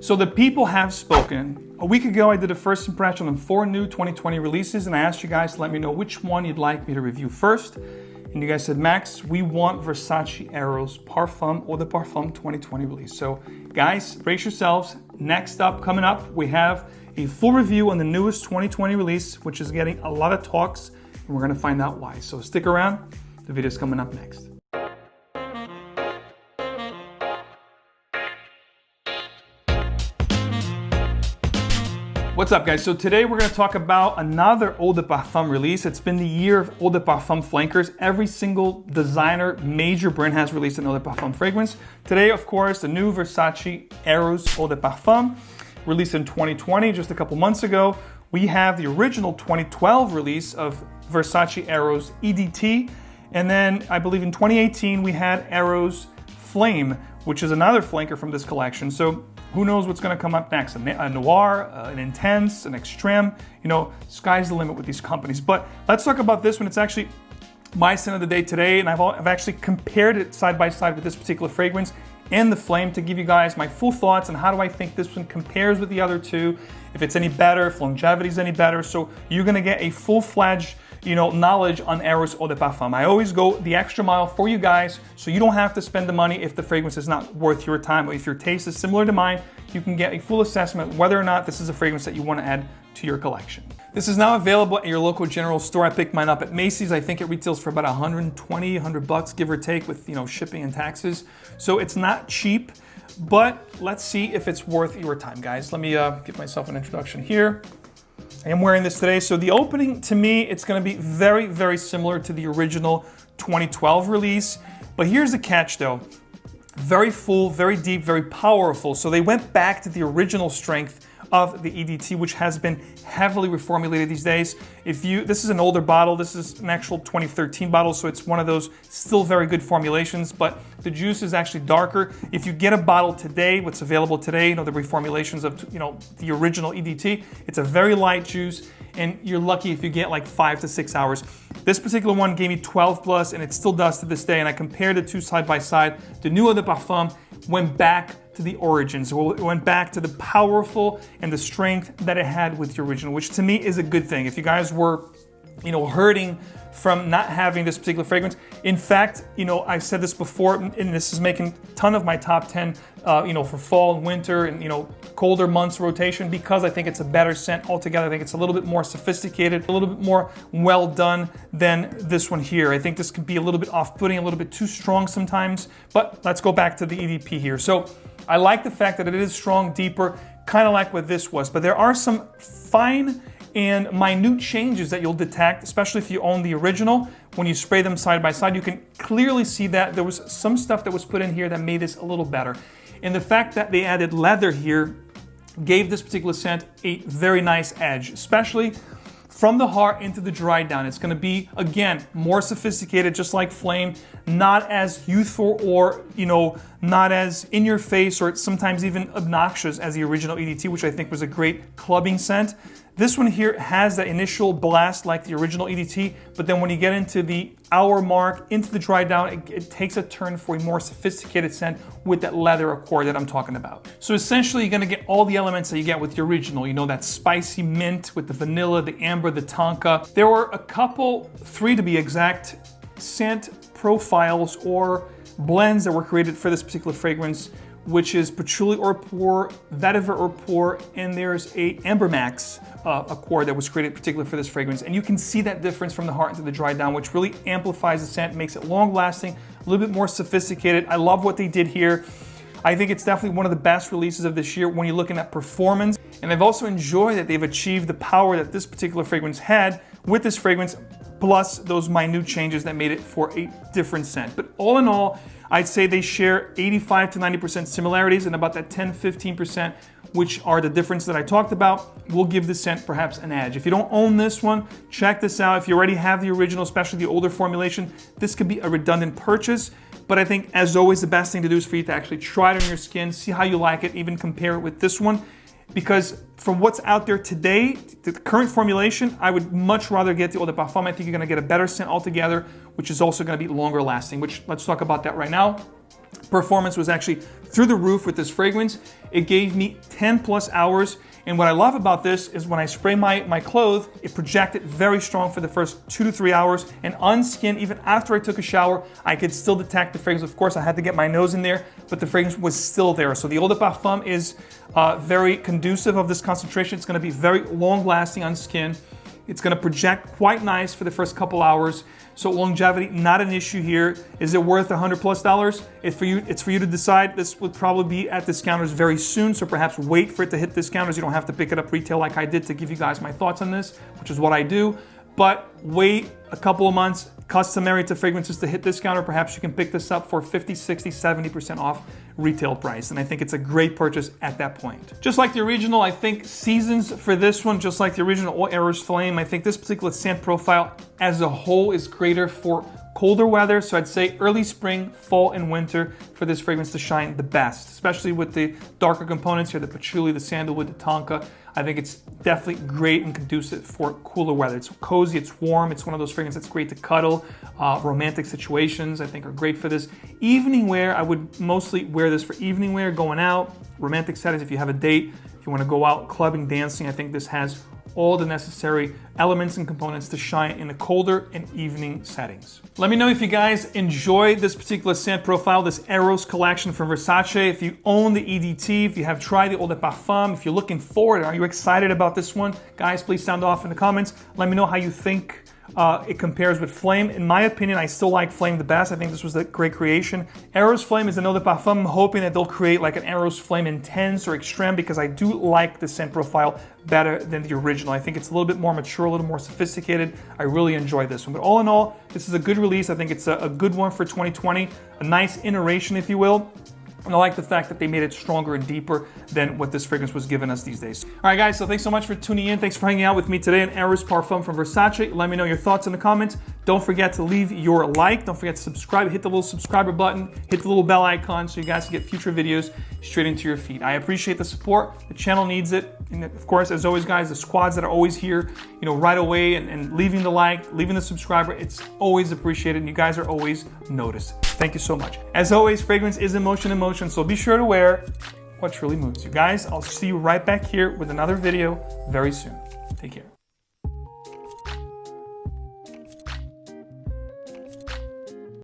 So the people have spoken. A week ago, I did a first impression on 4 new 2020 releases, and I asked you guys to let me know which one you'd like me to review first. And you guys said, Max, we want VERSACE Eros Parfum Eau de Parfum 2020 release. So guys, brace yourselves. Next up, coming up, we have a full review on the newest 2020 release, which is getting a lot of talks, and we're gonna find out why. So stick around, the video's coming up next. What's up, guys? So today we're going to talk about another Eau de Parfum release. It's been the year of Eau de Parfum flankers. Every single designer, major brand has released an Eau de Parfum fragrance. Today, of course, the new VERSACE Eros Eau de Parfum, released in 2020, just a couple months ago. We have the original 2012 release of VERSACE Eros EDT. And then I believe in 2018, we had Eros Flame, which is another flanker from this collection. So who knows what's going to come up next? A noir, an intense, an extreme. You know, sky's the limit with these companies. But let's talk about this one. It's actually my scent of the day today, and I've actually compared it side by side with this particular fragrance and the Flame to give you guys my full thoughts on how do I think this one compares with the other two, if it's any better, if longevity is any better. So you're going to get a full-fledged knowledge on Eros Eau de Parfum. I always go the extra mile for you guys, so you don't have to spend the money if the fragrance is not worth your time. Or if your taste is similar to mine, you can get a full assessment whether or not this is a fragrance that you want to add to your collection. This is now available at your local general store. I picked mine up at Macy's. I think it retails for about 120, 100 bucks, give or take, with shipping and taxes. So it's not cheap, but let's see if it's worth your time, guys. Let me give myself an introduction here. I am wearing this today. So the opening, to me, it's going to be very, very similar to the original 2012 release. But here's the catch, though. Very full, very deep, very powerful. So they went back to the original strength of the EDT, which has been heavily reformulated these days. This is an older bottle. This is an actual 2013 bottle, so it's one of those still very good formulations, but the juice is actually darker. If you get a bottle today, what's available today, the reformulations of the original EDT, it's a very light juice, and you're lucky if you get like 5 to 6 hours. This particular one gave me 12 plus, and it still does to this day, and I compared the two side by side. The new Eau de Parfum went back to the origins. So it went back to the powerful and the strength that it had with the original, which to me is a good thing. If you guys were, hurting from not having this particular fragrance. In fact, I've said this before, and this is making a ton of my top 10, for fall and winter and, colder months rotation, because I think it's a better scent altogether. I think it's a little bit more sophisticated, a little bit more well done than this one here. I think this could be a little bit off-putting, a little bit too strong sometimes, but let's go back to the EDP here. So I like the fact that it is strong, deeper, kind of like what this was, but there are some fine and minute changes that you'll detect, especially if you own the original. When you spray them side by side, you can clearly see that there was some stuff that was put in here that made this a little better. And the fact that they added leather here gave this particular scent a very nice edge, especially from the heart into the Drydown. It's going to be, again, more sophisticated, just like Flame, not as youthful or, not as in your face or sometimes even obnoxious as the original EDT, which I think was a great clubbing scent. This one here has that initial blast like the original EDT, but then when you get into the hour mark, into the Drydown, it takes a turn for a more sophisticated scent with that leather accord that I'm talking about. So essentially, you're gonna get all the elements that you get with the original. That spicy mint with the vanilla, the amber, the tonka. There were a couple, 3 to be exact, scent profiles or blends that were created for this particular fragrance, which is patchouli or pour, vetiver or pour, and there's a amber max accord that was created particularly for this fragrance. And you can see that difference from the heart into the Drydown, which really amplifies the scent, makes it long lasting, a little bit more sophisticated. I love what they did here. I think it's definitely one of the best releases of this year when you're looking at performance. And I've also enjoyed that they've achieved the power that this particular fragrance had with this fragrance, plus those minute changes that made it for a different scent. But all in all, I'd say they share 85 to 90% similarities, and about that 10-15%, which are the difference that I talked about, will give the scent perhaps an edge. If you don't own this one, check this out. If you already have the original, especially the older formulation, this could be a redundant purchase. But I think, as always, the best thing to do is for you to actually try it on your skin, see how you like it, even compare it with this one. Because from what's out there today, the current formulation, I would much rather get the Eau de Parfum. I think you're gonna get a better scent altogether, which is also gonna be longer lasting, which let's talk about that right now. performance was actually through the roof with this fragrance. It gave me 10 plus hours. And what I love about this is when I spray my clothes, it projected very strong for the first 2 to 3 hours. And on skin, even after I took a shower, I could still detect the fragrance. Of course, I had to get my nose in there, but the fragrance was still there. So the Eau de Parfum is very conducive of this concentration. It's gonna be very long lasting on skin. It's gonna project quite nice for the first couple hours. So longevity, not an issue here. Is it worth $100+? It's for you to decide. This would probably be at discounters very soon, so perhaps wait for it to hit discounters. You don't have to pick it up retail like I did to give you guys my thoughts on this, which is what I do. But wait a couple of months, customary to fragrances to hit discounter. Perhaps you can pick this up for 50, 60, 70% off retail price. And I think it's a great purchase at that point. Just like the original, I think seasons for this one, just like the original Eros Flame, I think this particular scent profile as a whole is greater for colder weather. So I'd say early spring, fall, and winter for this fragrance to shine the best, especially with the darker components here, the patchouli, the sandalwood, the tonka. I think it's definitely great and conducive for cooler weather. It's cozy, it's warm, it's one of those fragrances that's great to cuddle. Romantic situations, I think, are great for this. Evening wear, I would mostly wear this for evening wear, going out, romantic settings, if you have a date, if you want to go out clubbing, dancing, I think this has all the necessary elements and components to shine in the colder and evening settings. Let me know if you guys enjoy this particular scent profile, this Eros collection from Versace. If you own the EDT, if you have tried the Eau de Parfum, if you're looking forward, are you excited about this one? Guys, please sound off in the comments. Let me know how you think it compares with Flame. In my opinion, I still like Flame the best. I think this was a great creation. Eros Flame is an Eau de Parfum. I'm hoping that they'll create like an Eros Flame Intense or Extreme, because I do like the scent profile better than the original. I think it's a little bit more mature, a little more sophisticated. I really enjoy this one. But all in all, this is a good release. I think it's a good one for 2020. A nice iteration, if you will. And I like the fact that they made it stronger and deeper than what this fragrance was giving us these days. All right, guys, so thanks so much for tuning in. Thanks for hanging out with me today on Eros Parfum from Versace. Let me know your thoughts in the comments. Don't forget to leave your like. Don't forget to subscribe. Hit the little subscriber button. Hit the little bell icon so you guys can get future videos straight into your feed. I appreciate the support. The channel needs it. And of course, as always, guys, the squads that are always here, right away and leaving the like, leaving the subscriber, it's always appreciated. And you guys are always noticed. Thank you so much. As always, fragrance is emotion in motion, so be sure to wear what truly moves you. Guys, I'll see you right back here with another video very soon. Take care.